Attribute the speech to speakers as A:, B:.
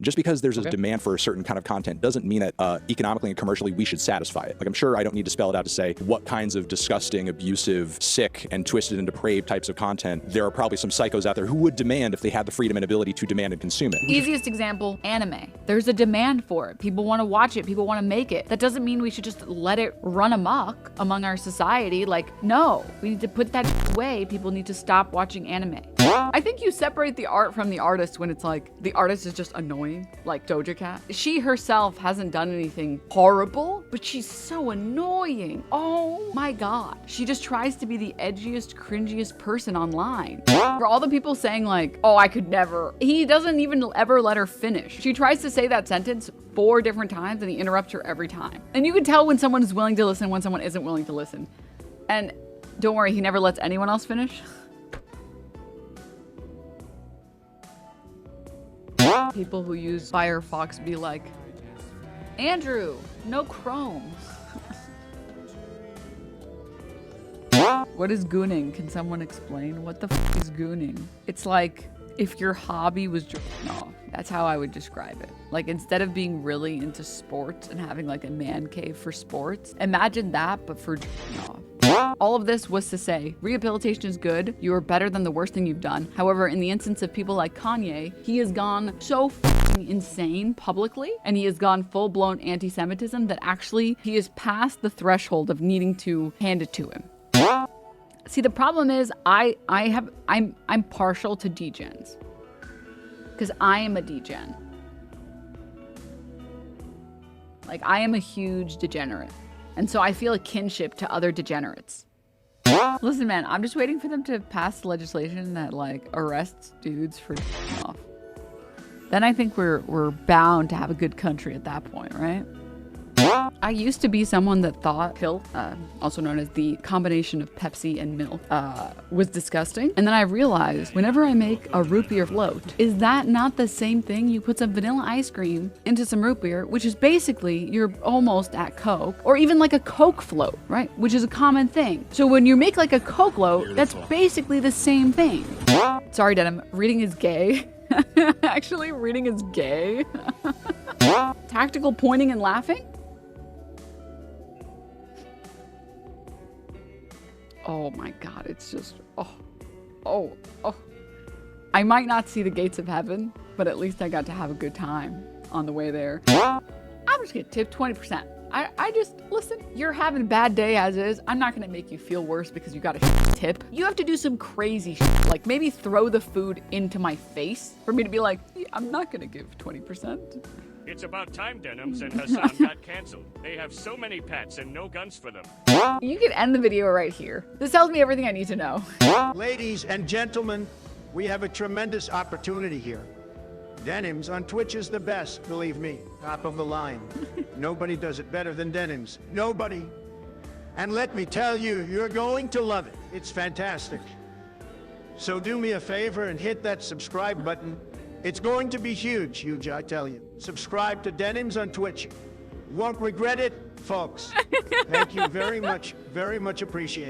A: Just because there's a demand for a certain kind of content doesn't mean that economically and commercially we should satisfy it. Like, I'm sure I don't need to spell it out to say what kinds of disgusting, abusive, sick, and twisted and depraved types of content there are probably some psychos out there who would demand if they had the freedom and ability to demand and consume it.
B: Easiest example, anime. There's a demand for it. People want to watch it. People want to make it. That doesn't mean we should just let it run amok among our society. Like, no, we need to put that away. People need to stop watching anime. I think you separate the art from the artist when it's like the artist is just annoying, like Doja Cat. She herself hasn't done anything horrible, but she's so annoying. Oh my God. She just tries to be the edgiest, cringiest person online. For all the people saying like, oh, I could never. He doesn't even ever let her finish. She tries to say that sentence 4 different times and he interrupts her every time. And you can tell when someone is willing to listen, when someone isn't willing to listen. And don't worry, he never lets anyone else finish. People who use Firefox be like, Andrew, no Chrome. What is gooning? Can someone explain? What the f is gooning? It's like if your hobby was jerking off. That's how I would describe it. Like, instead of being really into sports and having like a man cave for sports, imagine that, but for jerking off. All of this was to say, rehabilitation is good. You are better than the worst thing you've done. However, in the instance of people like Kanye, he has gone so f***ing insane publicly, and he has gone full-blown anti-Semitism that actually he is past the threshold of needing to hand it to him. See, the problem is I'm partial to degens because I am a degen. Like, I am a huge degenerate. And so I feel a kinship to other degenerates. Listen, man, I'm just waiting for them to pass legislation that like arrests dudes for jerking off. Then I think we're bound to have a good country at that point, right? I used to be someone that thought Pilk, also known as the combination of Pepsi and milk, was disgusting. And then I realized whenever I make a root beer float, is that not the same thing? You put some vanilla ice cream into some root beer, which is basically, you're almost at Coke, or even like a Coke float, right? Which is a common thing. So when you make like a Coke float, that's basically the same thing. Sorry, Denim, reading is gay. Actually, reading is gay. Tactical pointing and laughing? Oh my God, it's just, oh. I might not see the gates of heaven, but at least I got to have a good time on the way there. I'm just gonna tip 20%. I just, listen, you're having a bad day as is. I'm not gonna make you feel worse because you got a tip. You have to do some crazy shit, like maybe throw the food into my face for me to be like, yeah, I'm not gonna give 20%.
C: It's about time Denims and Hassan got canceled. They have so many pets and no guns for them.
B: You can end the video right here. This tells me everything I need to know.
D: Ladies and gentlemen, we have a tremendous opportunity here. Denims on Twitch is the best, believe me. Top of the line. Nobody does it better than Denims. Nobody. And let me tell you, you're going to love it. It's fantastic. So do me a favor and hit that subscribe button. It's going to be huge, I tell you. Subscribe to Denims on Twitch. Won't regret it, folks. Thank you very much appreciated.